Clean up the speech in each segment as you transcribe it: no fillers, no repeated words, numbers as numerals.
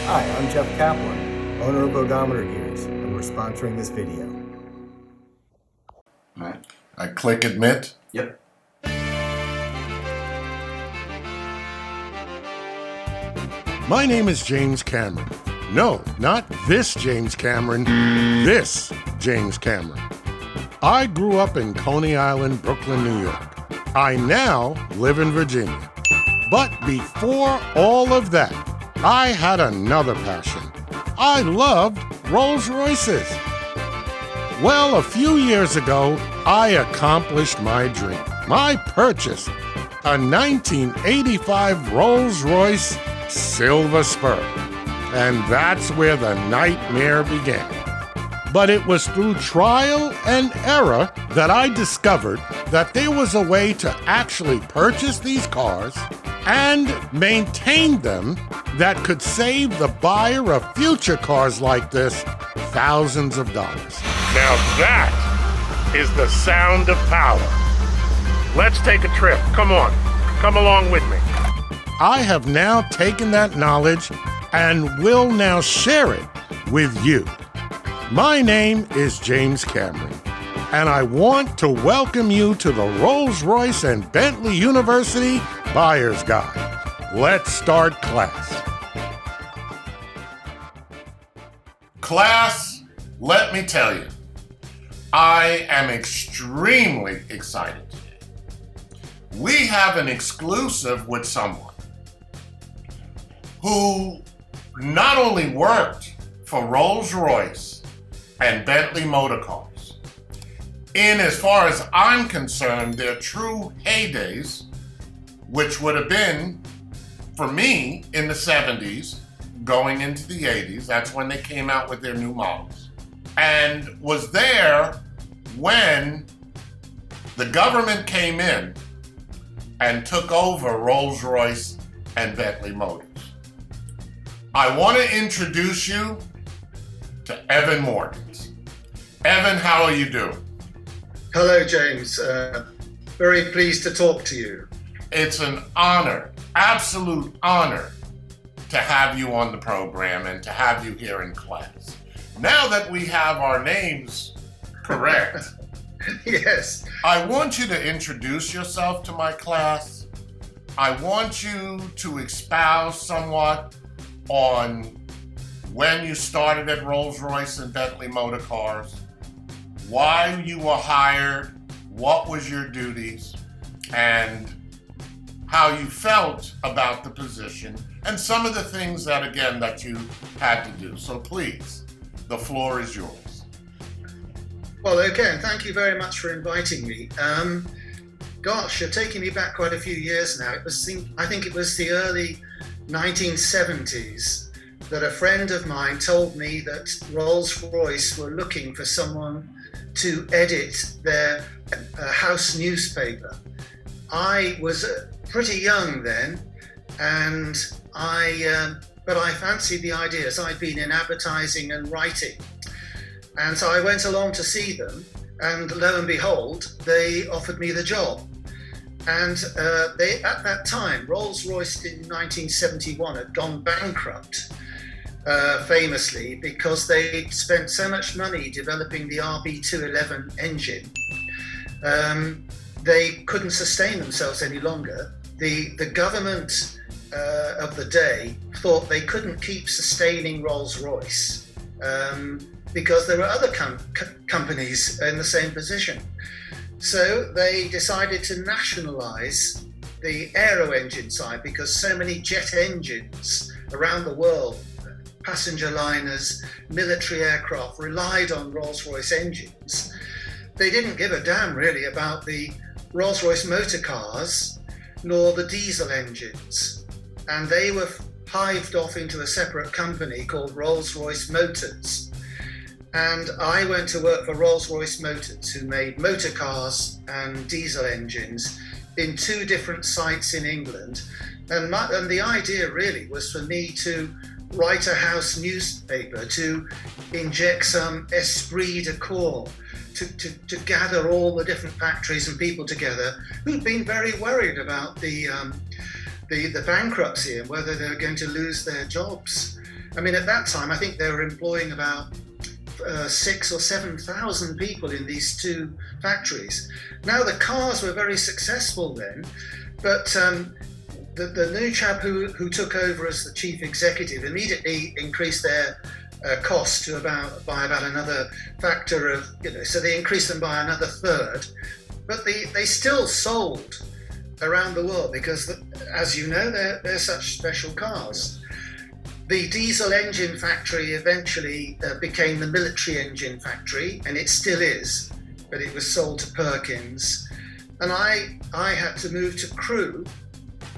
Hi, I'm Jeff Kaplan, owner of Odometer Gears, and we're sponsoring this video. Alright. I click admit. Yep. My name is James Cameron. No, not this James Cameron, this James Cameron. I grew up in Coney Island, Brooklyn, New York. I now live in Virginia. But before all of that, I had another passion. I loved Rolls-Royces. Well, a few years ago, I accomplished my dream. I purchased a 1985 Rolls-Royce Silver Spur. And that's where the nightmare began. But it was through trial and error that I discovered that there was a way to actually purchase these cars and maintain them that could save the buyer of future cars like this thousands of dollars. Now that is the sound of power. Let's take a trip. Come on, come along with me. I have now taken that knowledge and will now share it with you. My name is James Cameron, and I want to welcome you to the Rolls-Royce and Bentley University Buyer's Guide. Let's start class. Class, let me tell you, I am extremely excited today. We have an exclusive with someone who not only worked for Rolls-Royce and Bentley motor cars. In as far as I'm concerned, their true heydays, which would have been, for me, in the 70s, going into the 80s, that's when they came out with their new models, and was there when the government came in and took over Rolls-Royce and Bentley Motors. I want to introduce you to Evan Morgans. Evan, how are you doing? Hello, James. Very pleased to talk to you. It's an honor, absolute honor, to have you on the program and to have you here in class. Now that we have our names correct, Yes. I want you to introduce yourself to my class. I want you to espouse somewhat on when you started at Rolls-Royce and Bentley Motor Cars, why you were hired, what was your duties, and how you felt about the position, and some of the things that, again, that you had to do. So please, the floor is yours. Well, again, thank you very much for inviting me. Gosh, you're taking me back quite a few years now. I think it was the early 1970s that a friend of mine told me that Rolls-Royce were looking for someone to edit their house newspaper. I was pretty young then, but I fancied the idea, as I'd been in advertising and writing. And so I went along to see them, and lo and behold, they offered me the job. And at that time, Rolls-Royce in 1971 had gone bankrupt, famously, because they'd spent so much money developing the RB211 engine. They couldn't sustain themselves any longer. The government of the day thought they couldn't keep sustaining Rolls-Royce because there were other companies in the same position. So they decided to nationalize the aero engine side, because so many jet engines around the world, passenger liners, military aircraft, relied on Rolls-Royce engines. They didn't give a damn really about the Rolls-Royce motor cars nor the diesel engines, and they were hived off into a separate company called Rolls-Royce Motors. And I went to work for Rolls-Royce Motors, who made motor cars and diesel engines in two different sites in England. And the idea really was for me to write a house newspaper, to inject some esprit de corps, to gather all the different factories and people together who'd been very worried about the bankruptcy and whether they were going to lose their jobs. I mean, at that time, I think they were employing about 6,000 or 7,000 people in these two factories. Now, the cars were very successful then, but the new chap who took over as the chief executive immediately increased their cost to by about another factor of, so they increased them by another third, but they still sold around the world because, as you know, they're such special cars. The diesel engine factory eventually became the military engine factory, and it still is, but it was sold to Perkins. And I had to move to Crewe.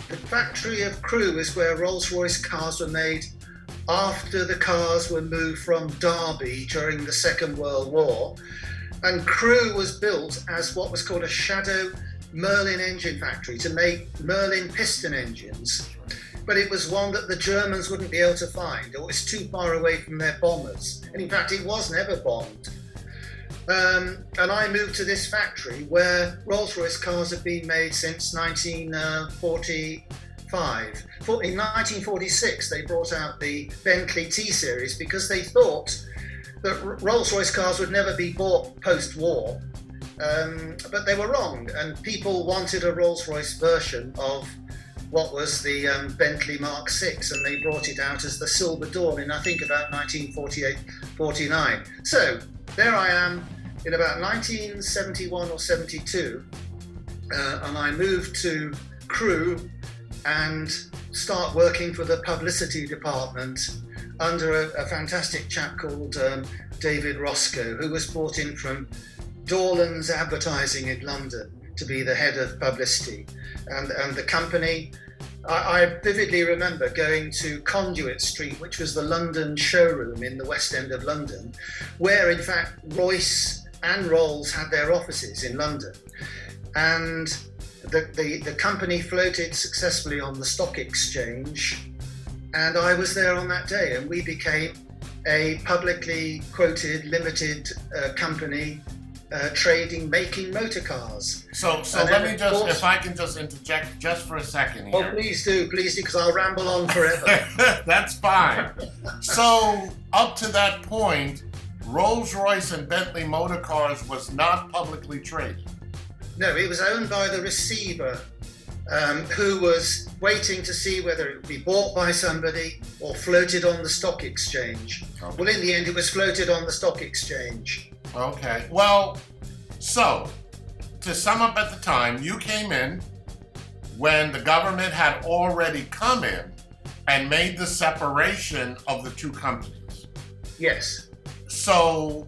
The factory of Crewe is where Rolls-Royce cars were made after the cars were moved from Derby during the Second World War. And Crewe was built as what was called a shadow Merlin engine factory to make Merlin piston engines. But it was one that the Germans wouldn't be able to find. It was too far away from their bombers. And in fact, it was never bombed. And I moved to this factory where Rolls-Royce cars have been made since 1945. In 1946, they brought out the Bentley T-Series because they thought that Rolls-Royce cars would never be bought post-war. But they were wrong, and people wanted a Rolls-Royce version of what was the Bentley Mark VI, and they brought it out as the Silver Dawn in, I think, about 1948-49. So there I am in about 1971 or 72, and I moved to Crewe and start working for the publicity department under a fantastic chap called David Roscoe, who was brought in from Dorland's Advertising in London to be the head of publicity. And the company, I vividly remember going to Conduit Street, which was the London showroom in the West End of London, where in fact Royce and Rolls had their offices in London. And the company floated successfully on the stock exchange, and I was there on that day, and we became a publicly quoted limited company making motor cars. So let me just, if I can just interject just for a second here. Oh, please do, because I'll ramble on forever. That's fine. So up to that point, Rolls-Royce and Bentley motor cars was not publicly traded. No, it was owned by the receiver, who was waiting to see whether it would be bought by somebody or floated on the stock exchange. Okay. Well, in the end, it was floated on the stock exchange. Okay. Well, so to sum up, at the time, you came in when the government had already come in and made the separation of the two companies. Yes. So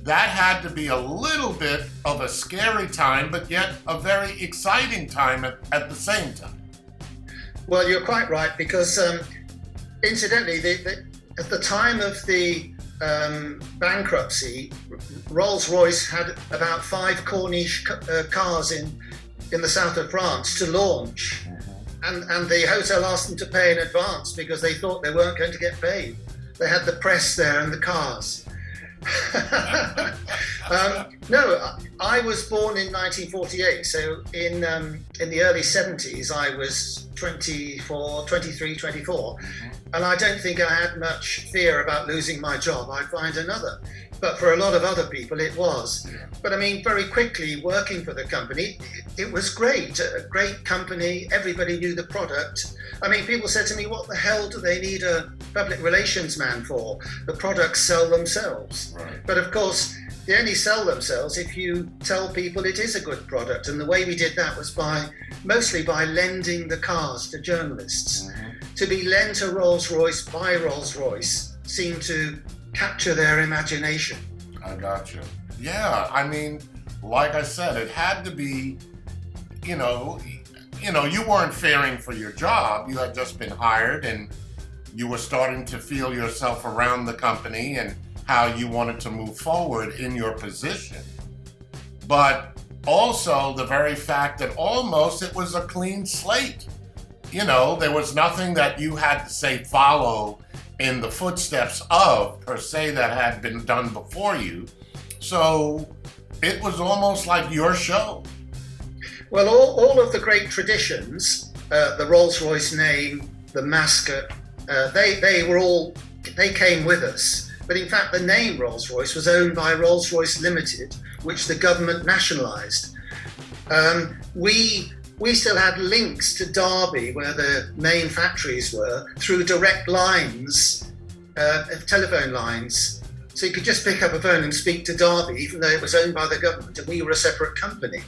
that had to be a little bit of a scary time, but yet a very exciting time at the same time. Well, you're quite right, because incidentally, at the time of the bankruptcy, Rolls-Royce had about 5 Corniche cars in the south of France to launch. And the hotel asked them to pay in advance because they thought they weren't going to get paid. They had the press there and the cars. No, I was born in 1948, so in the early 70s I was 23, 24, and I don't think I had much fear about losing my job. I'd find another. But for a lot of other people it was. But I mean, very quickly working for the company, it was great, a great company. Everybody knew the product. I mean, people said to me, what the hell do they need a public relations man for? The products sell themselves. Right. But of course, they only sell themselves if you tell people it is a good product. And the way we did that was mostly by lending the cars to journalists. To be lent to Rolls-Royce by Rolls-Royce seemed to capture their imagination. I got you. Yeah, I mean, like I said, it had to be, you weren't fearing for your job. You had just been hired and you were starting to feel yourself around the company and how you wanted to move forward in your position. But also the very fact that almost it was a clean slate. There was nothing that you had to say follow in the footsteps of, per se, that had been done before you. So it was almost like your show. Well, all of the great traditions, the Rolls-Royce name, the mascot, they were all they came with us. But in fact, the name Rolls-Royce was owned by Rolls-Royce Ltd, which the government nationalised. We still had links to Derby, where the main factories were, through direct lines, telephone lines. So you could just pick up a phone and speak to Derby, even though it was owned by the government and we were a separate company.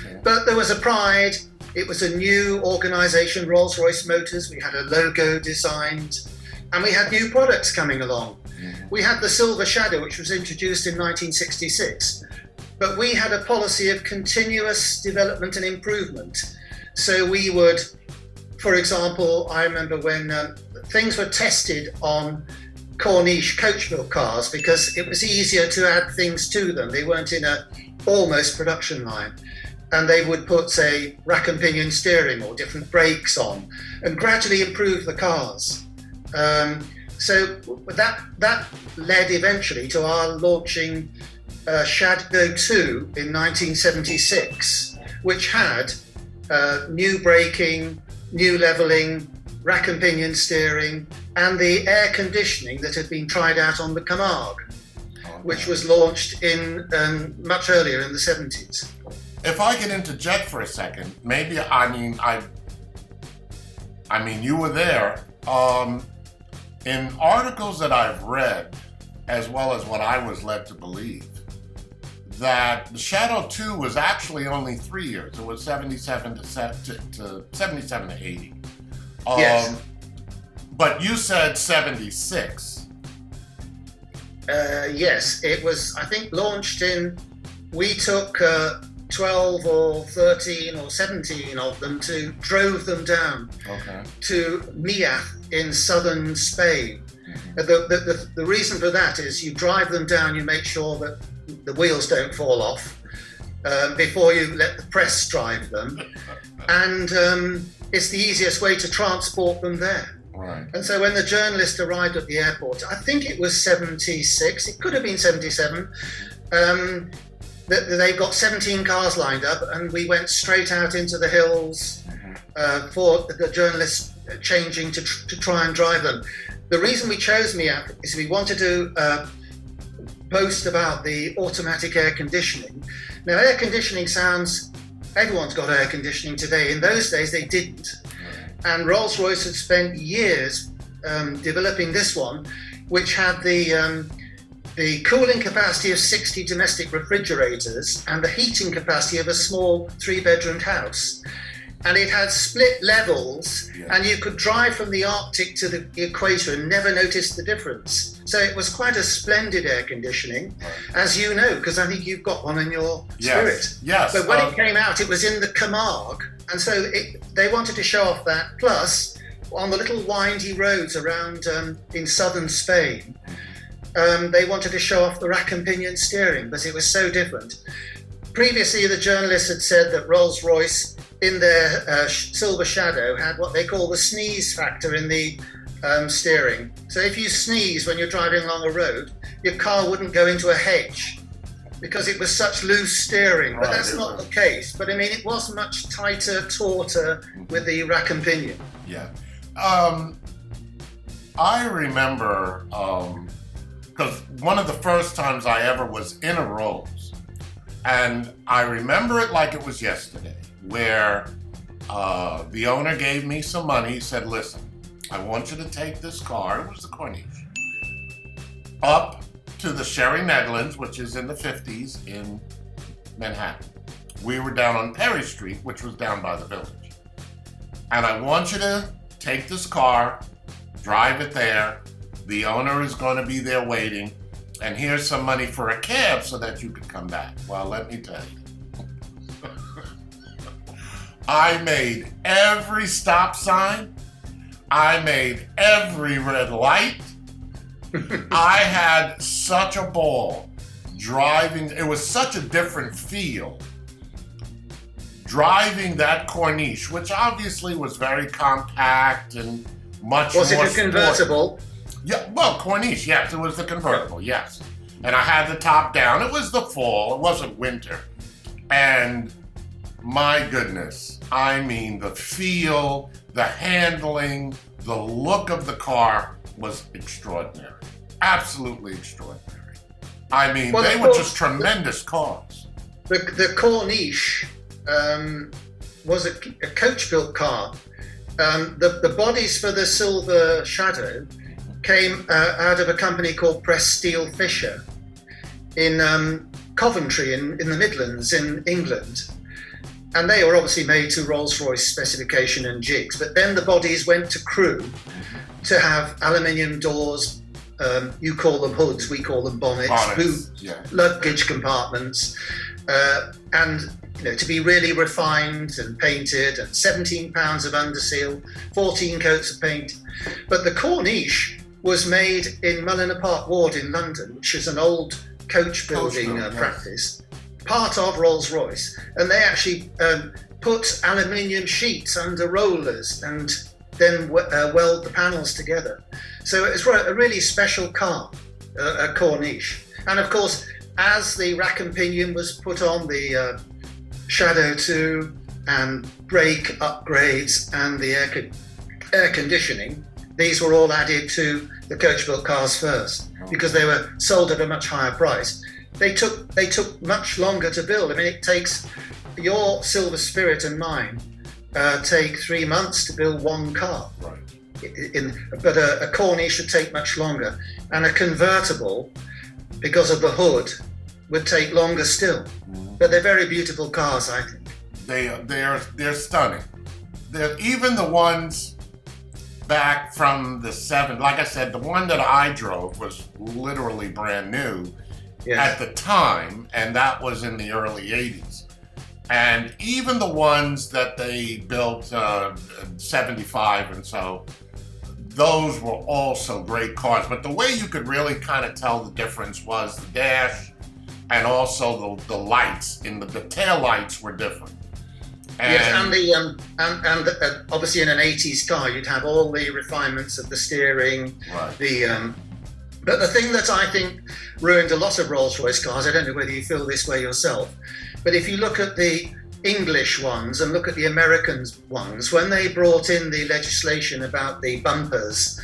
Okay. But there was a pride. It was a new organisation, Rolls-Royce Motors. We had a logo designed and we had new products coming along. We had the Silver Shadow, which was introduced in 1966. But we had a policy of continuous development and improvement. So we would, for example, I remember when things were tested on Corniche coach milk cars because it was easier to add things to them. They weren't in a almost production line. And they would put, say, rack and pinion steering or different brakes on and gradually improve the cars. So that led eventually to our launching Shadow 2 in 1976, which had new braking, new levelling, rack and pinion steering, and the air conditioning that had been tried out on the Camargue, which was launched in much earlier in the 70s. If I could interject for a second, maybe I mean you were there. In articles that I've read, as well as what I was led to believe, that the Shadow 2 was actually only 3 years. It was 77 to 80. Yes. But you said 76. Yes, it was, I think, launched in, we took 12 or 13 or 17 of them drove them down to Miath in southern Spain. The reason for that is you drive them down, you make sure that the wheels don't fall off before you let the press drive them, and it's the easiest way to transport them there. Right. And so when the journalist arrived at the airport, I think it was 76, it could have been 77, they've got 17 cars lined up, and we went straight out into the hills for the journalists changing to try and drive them. The reason we chose Miath is we wanted to boast about the automatic air conditioning. Now, air conditioning sounds, everyone's got air conditioning today. In those days, they didn't. And Rolls-Royce had spent years developing this one, which had the cooling capacity of 60 domestic refrigerators and the heating capacity of a small 3-bedroomed house. And it had split levels, and you could drive from the Arctic to the equator and never notice the difference. So it was quite a splendid air conditioning, as you know, because I think you've got one in your spirit. Yes. But when it came out, it was in the Camargue, and so they wanted to show off that. Plus, on the little windy roads around in southern Spain, they wanted to show off the rack and pinion steering, because it was so different. Previously, the journalists had said that Rolls-Royce, in their Silver Shadow, had what they call the sneeze factor in the steering. So if you sneeze when you're driving along a road, your car wouldn't go into a hedge because it was such loose steering. But that's not the case. But I mean, it was much tighter, tauter with the rack and pinion. Yeah. I remember, because one of the first times I ever was in a Rolls, and I remember it like it was yesterday, where the owner gave me some money. He said, listen, I want you to take this car, it was the Corniche, up to the Sherry Netherlands, which is in the 50s in Manhattan. We were down on Perry Street, which was down by the village. And I want you to take this car, drive it there. The owner is going to be there waiting. And here's some money for a cab so that you can come back. Well, let me tell you. I made every stop sign. I made every red light. I had such a ball driving. It was such a different feel driving that Corniche, which obviously was very compact and much more. Was it a convertible? Yeah, well, Corniche, yes, it was the convertible, yes. And I had the top down. It was the fall, it wasn't winter. And my goodness, I mean, the feel, the handling, the look of the car was extraordinary. Absolutely extraordinary. I mean, Well, they of were course, just tremendous cars. The Corniche was a coach-built car. The bodies for the Silver Shadow came out of a company called Press Steel Fisher in Coventry in the Midlands in England. And they were obviously made to Rolls-Royce specification and jigs. But then the bodies went to Crewe to have aluminium doors. You call them hoods, we call them bonnets, luggage compartments, and to be really refined and painted, and 17 pounds of underseal, 14 coats of paint. But the Corniche was made in Mullingar Park Ward in London, which is an old coach building practice, part of Rolls-Royce, and they actually put aluminium sheets under rollers and then weld the panels together. So it's a really special car, a Corniche. And of course, as the rack and pinion was put on the Shadow 2 and brake upgrades and the air conditioning, these were all added to the coach-built cars first because they were sold at a much higher price. They took much longer to build. I mean, it takes your Silver Spirit and mine take 3 months to build one car. Right. But a Corniche should take much longer, and a convertible, because of the hood, would take longer still. But they're very beautiful cars, I think. They're stunning. Even the ones back from the 70s, like I said, the one that I drove was literally brand new at the time, and that was in the early 80s. And even the ones that they built 75 and so, those were also great cars. But the way you could really kind of tell the difference was the dash and also the lights. The tail lights were different. And Obviously in an 80s car, you'd have all the refinements of the steering, right. But the thing that I think ruined a lot of Rolls-Royce cars, I don't know whether you feel this way yourself, but if you look at the English ones and look at the American ones, when they brought in the legislation about the bumpers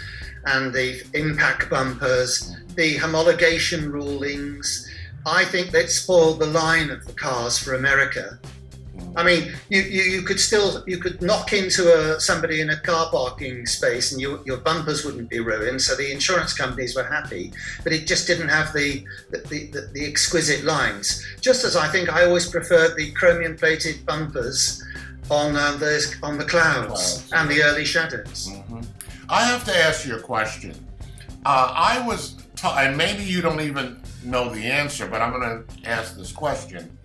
and the impact bumpers, the homologation rulings, I think that spoiled the line of the cars for America. I mean, you could knock into somebody in a car parking space and your bumpers wouldn't be ruined, so the insurance companies were happy, but it just didn't have the exquisite lines. Just as I think I always preferred the chromium plated bumpers on the Clouds and the early Shadows. Mm-hmm. I have to ask you a question. I was and maybe you don't even know the answer, but I'm going to ask this question.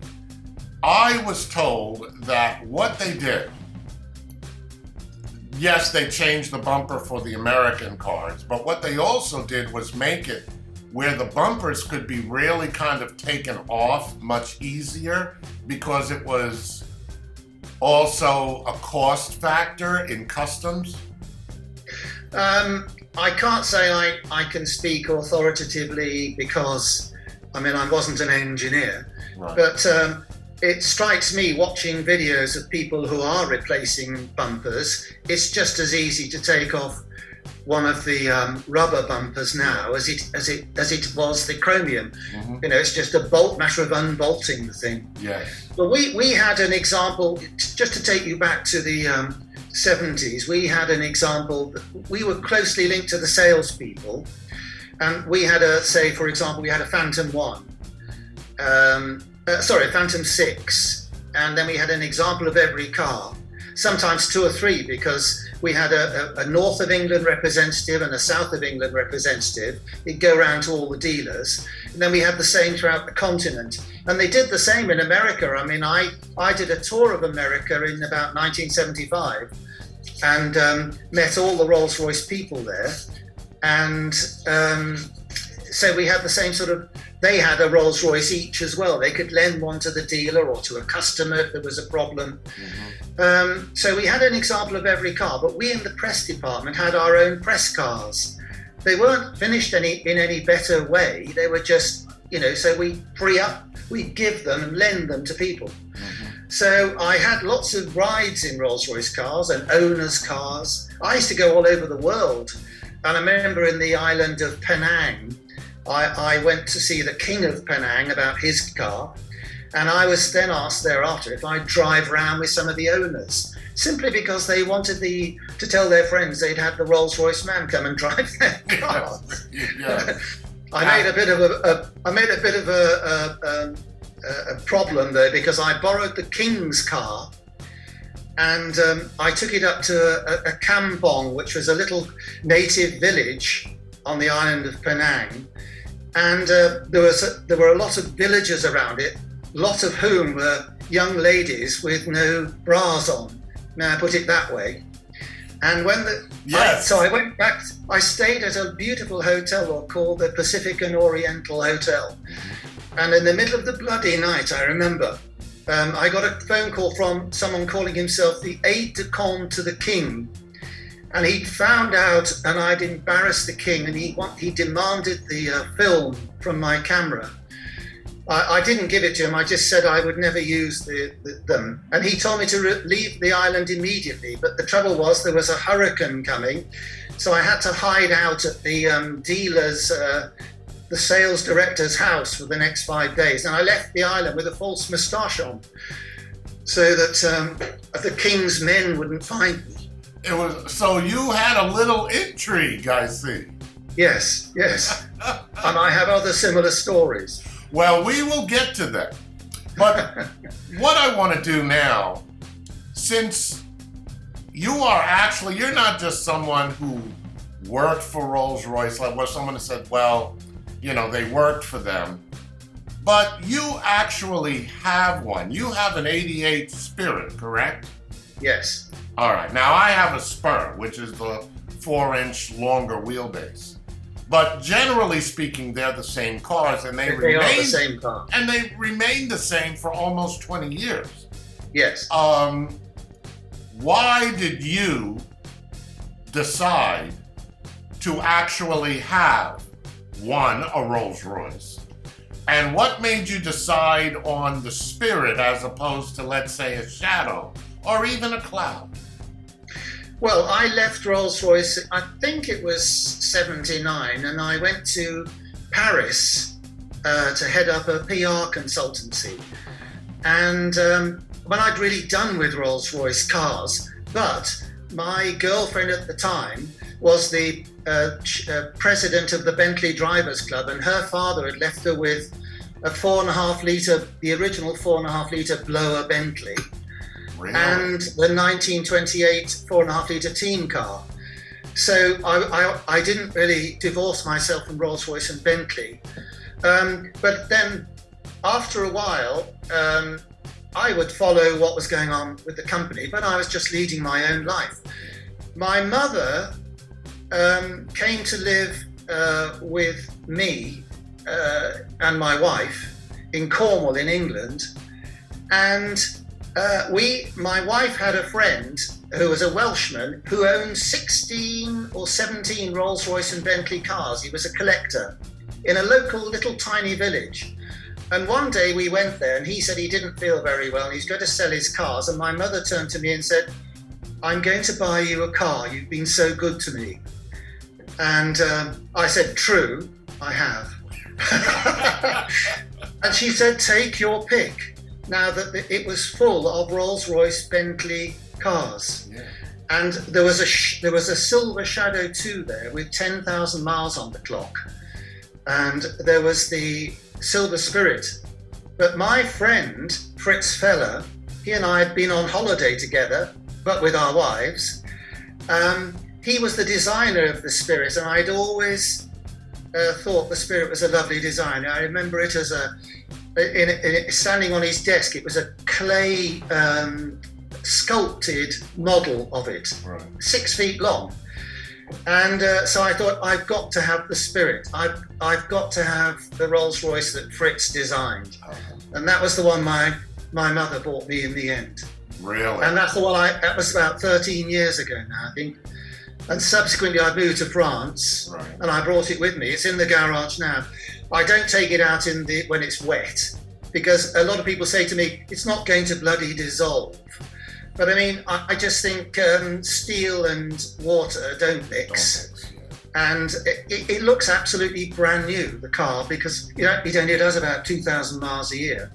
I was told that what they did, yes, they changed the bumper for the American cars, but what they also did was make it where the bumpers could be really kind of taken off much easier because it was also a cost factor in customs. I can't say I can speak authoritatively because, I mean, I wasn't an engineer, right. But it strikes me watching videos of people who are replacing bumpers, it's just as easy to take off one of the rubber bumpers now as it was the chromium. Mm-hmm. It's just a matter of unbolting the thing. Yes. But we had an example, just to take you back to the 70s, we had an example, we were closely linked to the salespeople, and we had for example, we had a Phantom 1. Phantom 6, and then we had an example of every car, sometimes 2 or 3, because we had a North of England representative and a South of England representative. They'd go around to all the dealers, and then we had the same throughout the continent. And they did the same in America. I mean, I did a tour of America in about 1975 and met all the Rolls-Royce people there. And so we had the same sort of, they had a Rolls-Royce each as well. They could lend one to the dealer or to a customer if there was a problem. Mm-hmm. So we had an example of every car, but we in the press department had our own press cars. They weren't finished in any better way. They were just, so we free up, we give them and lend them to people. Mm-hmm. So I had lots of rides in Rolls-Royce cars and owners' cars. I used to go all over the world. And I remember in the island of Penang, I went to see the King of Penang about his car. And I was then asked thereafter if I'd drive around with some of the owners, simply because they wanted to tell their friends they'd had the Rolls-Royce man come and drive their car. Yeah. I made a bit of a problem there, because I borrowed the King's car and I took it up to a kampong, which was a little native village on the island of Penang, and there were a lot of villagers around it, a lot of whom were young ladies with no bras on. May I put it that way? And when so I went back. I stayed at a beautiful hotel called the Pacific and Oriental Hotel. And in the middle of the bloody night, I remember, I got a phone call from someone calling himself the aide-de-camp to the king. And he'd found out, and I'd embarrassed the king, and he demanded the film from my camera. I didn't give it to him. I just said I would never use them. And he told me to leave the island immediately. But the trouble was there was a hurricane coming. So I had to hide out at the dealer's, the sales director's house for the next 5 days. And I left the island with a false moustache on, so that the king's men wouldn't find me. So you had a little intrigue, I see. Yes. And I have other similar stories. Well, we will get to that. But what I want to do now, since you're not just someone who worked for Rolls-Royce, like where someone has said, well, they worked for them, but you actually have one. You have an 88 Spirit, correct? Yes. All right. Now, I have a Spur, which is the 4-inch longer wheelbase. But generally speaking, they're the same cars, and they remain are the same car. And they remain the same for almost 20 years. Yes. Why did you decide to actually have a Rolls-Royce? And what made you decide on the Spirit as opposed to, let's say, a Shadow or even a Cloud? Well, I left Rolls-Royce, I think it was 79, and I went to Paris to head up a PR consultancy. And when I'd really done with Rolls-Royce cars, but my girlfriend at the time was the president of the Bentley Drivers Club, and her father had left her with a 4.5 litre, the original 4.5 litre blower Bentley. Really? And the 1928 4.5 litre team car. So I didn't really divorce myself from Rolls-Royce and Bentley. But then after a while, I would follow what was going on with the company, but I was just leading my own life. My mother came to live with me and my wife in Cornwall in England. And my wife had a friend who was a Welshman who owned 16 or 17 Rolls-Royce and Bentley cars. He was a collector in a local little tiny village. And one day we went there and he said he didn't feel very well and he's going to sell his cars. And my mother turned to me and said, "I'm going to buy you a car. You've been so good to me." And I said, "True, I have." And she said, "Take your pick." Now that it was full of Rolls-Royce Bentley cars. Yeah. And there was a Silver Shadow 2 there with 10,000 miles on the clock. And there was the Silver Spirit. But my friend, Fritz Feller, he and I had been on holiday together, but with our wives. He was the designer of the Spirit, and I'd always thought the Spirit was a lovely design. I remember it as standing on his desk. It was a clay sculpted model of it, Right. 6 feet long. And so I thought, I've got to have the Spirit. I've got to have the Rolls-Royce that Fritz designed. And that was the one my mother bought me in the end. Really? And that's the one that was about 13 years ago now, I think. And subsequently I moved to France, Right. and I brought it with me. It's in the garage now. I don't take it out when it's wet. because a lot of people say to me, it's not going to bloody dissolve. But I mean, I just think steel and water don't mix. And it looks absolutely brand new, the car, because it only does about 2,000 miles a year.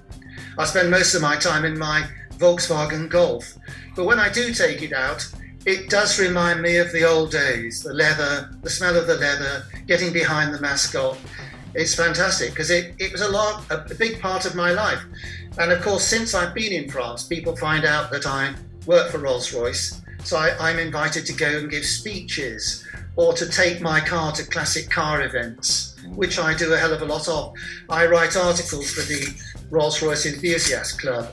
I spend most of my time in my Volkswagen Golf. But when I do take it out, it does remind me of the old days, the leather, the smell of the leather, getting behind the mascot. It's fantastic because it was a big part of my life. And of course, since I've been in France, people find out that I work for Rolls-Royce. So I'm invited to go and give speeches or to take my car to classic car events, which I do a hell of a lot of. I write articles for the Rolls-Royce Enthusiast Club.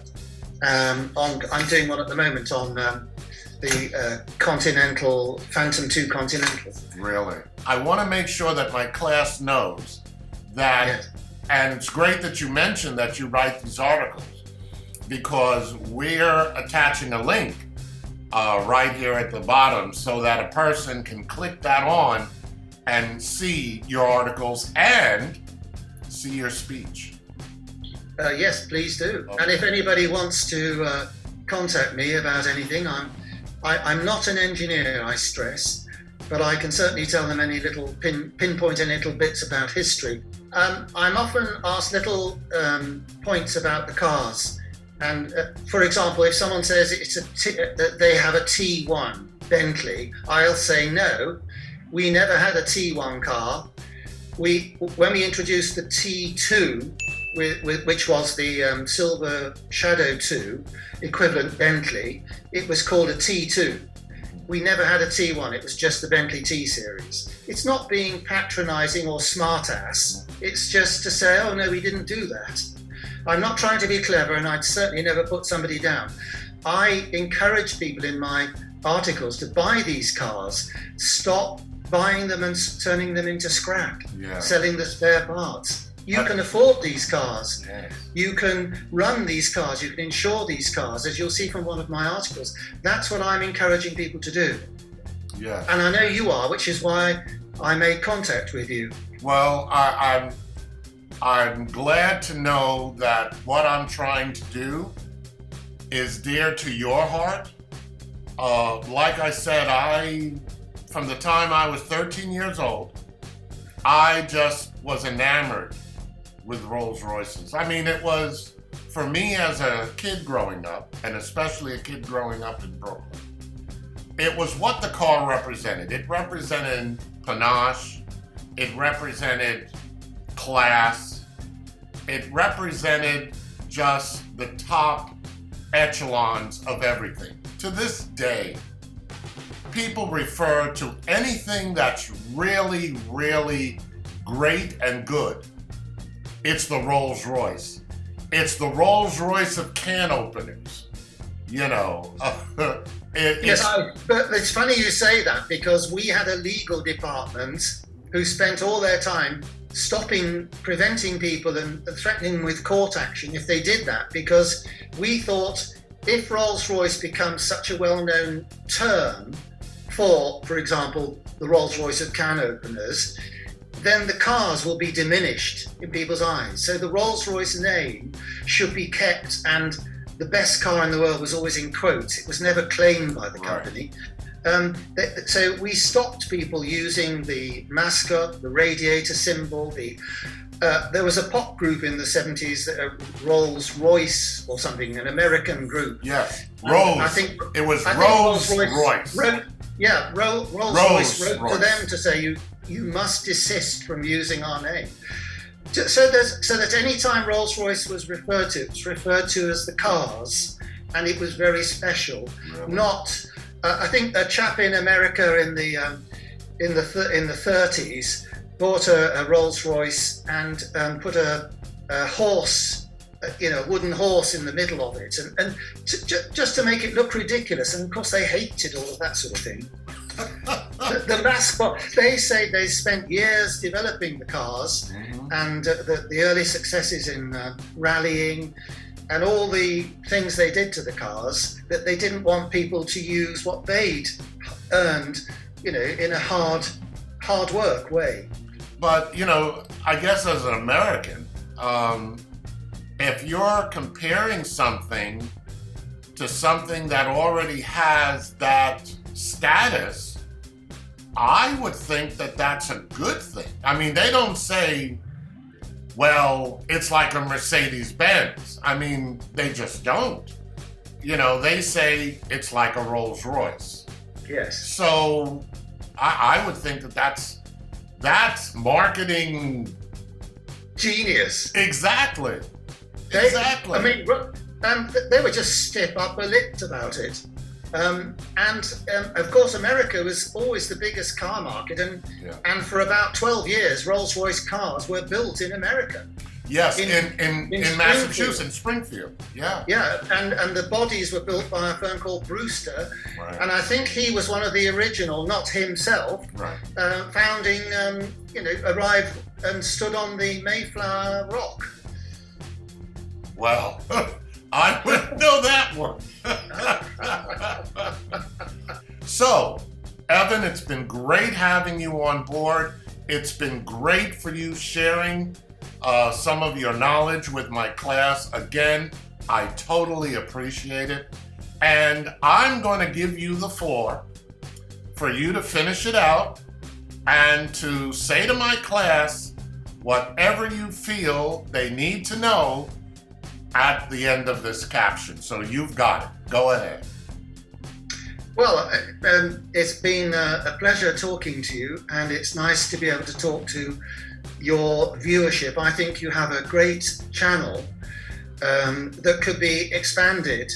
I'm doing one at the moment on the Continental, Phantom 2 Continental. Really? I want to make sure that my class knows that, Yes. and it's great that you mentioned that you write these articles, because we're attaching a link right here at the bottom so that a person can click that on and see your articles and see your speech. Yes, please do. Okay. And if anybody wants to contact me about anything, I'm not an engineer, I stress, but I can certainly tell them any little pinpoint any little bits about history. I'm often asked little points about the cars. And for example, if someone says that they have a T1 Bentley, I'll say no, we never had a T1 car. When we introduced the T2, which was the Silver Shadow 2 equivalent Bentley, it was called a T2. We never had a T1, it was just the Bentley T series. It's not being patronising or smart-ass, it's just to say, oh no, we didn't do that. I'm not trying to be clever, and I'd certainly never put somebody down. I encourage people in my articles to buy these cars, stop buying them and turning them into scrap, selling the spare parts. You can afford these cars. Yes. You can run these cars. You can insure these cars, as you'll see from one of my articles. That's what I'm encouraging people to do. Yeah. And I know you are, which is why I made contact with you. Well, I'm glad to know that what I'm trying to do is dear to your heart. Like I said, from the time I was 13 years old, I just was enamored with Rolls-Royces. I mean, it was, for me as a kid growing up, and especially a kid growing up in Brooklyn, it was what the car represented. It represented panache, it represented class, it represented just the top echelons of everything. To this day, people refer to anything that's really, really great and good. It's the Rolls-Royce. It's the Rolls-Royce of can openers. But it's funny you say that, because we had a legal department who spent all their time preventing people and threatening with court action if they did that, because we thought if Rolls-Royce becomes such a well-known term for example, the Rolls-Royce of can openers, then the cars will be diminished in people's eyes. So the Rolls-Royce name should be kept, and the best car in the world was always in quotes. It was never claimed by the company. So we stopped people using the mascot, the radiator symbol. There was a pop group in the 70s, Rolls-Royce or something, an American group. Yes, Rolls-Royce. Rolls-Royce wrote to them to say, you must desist from using our name. So that any time Rolls-Royce was referred to, it's referred to as the cars, and it was very special. Really? Not, I think a chap in America in the 30s bought a Rolls-Royce and put a horse, a wooden horse in the middle of it, and just to make it look ridiculous. And of course, they hated all of that sort of thing. The mascot, they say they spent years developing the cars, and the early successes in rallying and all the things they did to the cars, that they didn't want people to use what they'd earned, in a hard work way. But, I guess as an American, if you're comparing something to something that already has that status, I would think that that's a good thing. I mean, they don't say, well, it's like a Mercedes-Benz. I mean, they just don't. You know, they say it's like a Rolls-Royce. Yes. So I would think that that's marketing Genius. Exactly. I mean, they were just stiff upper lipped about it. Of course, America was always the biggest car market, and for about 12 years, Rolls-Royce cars were built in America. Yes, in Massachusetts, Springfield. Yeah. Yeah, and the bodies were built by a firm called Brewster, Right. and I think he was one of the original, not himself, Right. founding, arrived and stood on the Mayflower Rock. Well, I wouldn't know that one. So, Evan, it's been great having you on board. It's been great for you sharing some of your knowledge with my class. Again, I totally appreciate it. And I'm going to give you the floor for you to finish it out and to say to my class whatever you feel they need to know at the end of this caption. So you've got it. Go ahead. Well, it's been a pleasure talking to you, and it's nice to be able to talk to your viewership. I think you have a great channel that could be expanded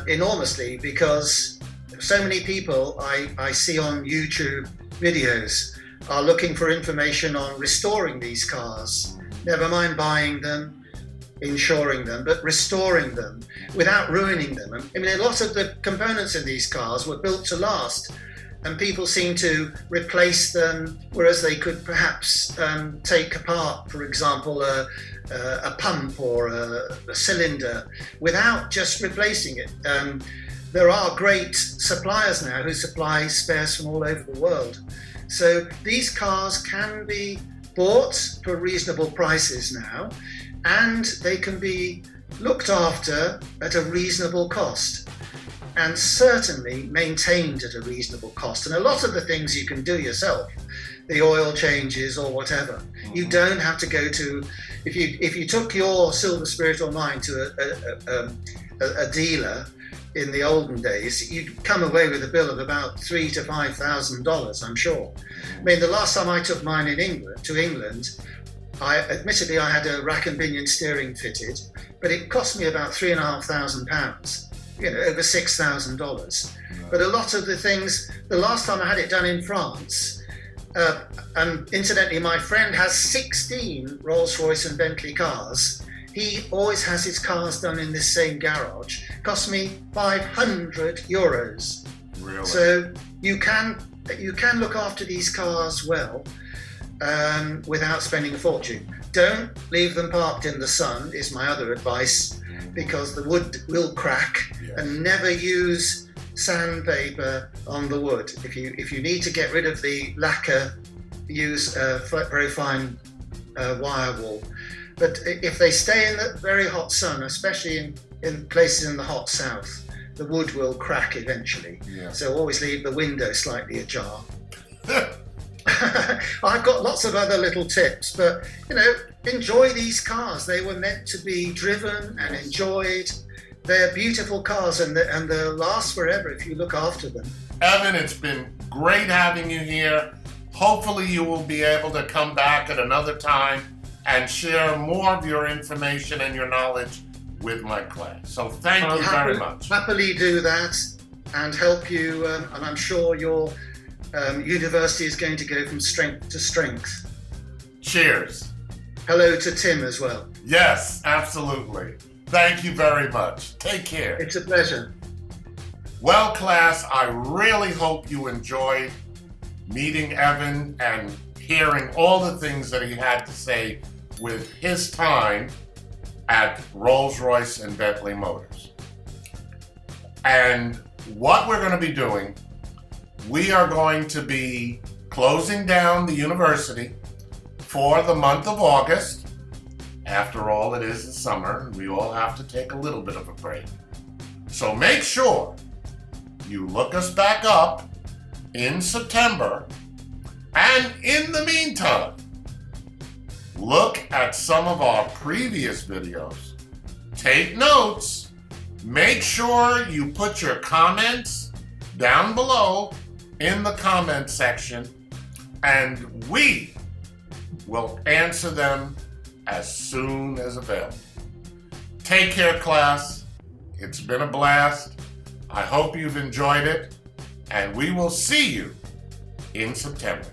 enormously, because so many people I see on YouTube videos are looking for information on restoring these cars. Never mind buying them, insuring them, but restoring them without ruining them. I mean, a lot of the components in these cars were built to last, and people seem to replace them, whereas they could perhaps take apart, for example, a pump or a cylinder without just replacing it. There are great suppliers now who supply spares from all over the world. So these cars can be bought for reasonable prices now, and they can be looked after at a reasonable cost, and certainly maintained at a reasonable cost. And a lot of the things you can do yourself, the oil changes or whatever. You don't have to go to, if you took your Silver Spirit or mine to a dealer in the olden days, you'd come away with a bill of about $3,000 to $5,000, I'm sure. I mean, the last time I took mine to England, admittedly I had a rack and pinion steering fitted, but it cost me about £3,500, over $6,000. But a lot of the things, the last time I had it done in France, and incidentally, my friend has 16 Rolls-Royce and Bentley cars. He always has his cars done in this same garage. Cost me €500. Really? So you can look after these cars well without spending a fortune. Don't leave them parked in the sun, is my other advice, because the wood will crack. Yes. And never use sandpaper on the wood. If you need to get rid of the lacquer, use very fine wire wool. But if they stay in the very hot sun, especially in places in the hot south, the wood will crack eventually. Yeah. So always leave the window slightly ajar. I've got lots of other little tips, but enjoy these cars. They were meant to be driven and enjoyed. They're beautiful cars, and they'll last forever if you look after them. Evan, it's been great having you here. Hopefully you will be able to come back at another time and share more of your information and your knowledge with my class. So thank you very much. Happily do that and help you, and I'm sure your university is going to go from strength to strength. Cheers. Hello to Tim as well. Yes, absolutely. Thank you very much. Take care. It's a pleasure. Well, class, I really hope you enjoyed meeting Evan and hearing all the things that he had to say with his time at Rolls-Royce and Bentley Motors. And what we're going to be doing, we are going to be closing down the university for the month of August, After all, it is the summer, and we all have to take a little bit of a break. So make sure you look us back up in September, and in the meantime, look at some of our previous videos. Take notes. Make sure you put your comments down below in the comment section, and we will answer them as soon as available. Take care, class. It's been a blast. I hope you've enjoyed it, and we will see you in September.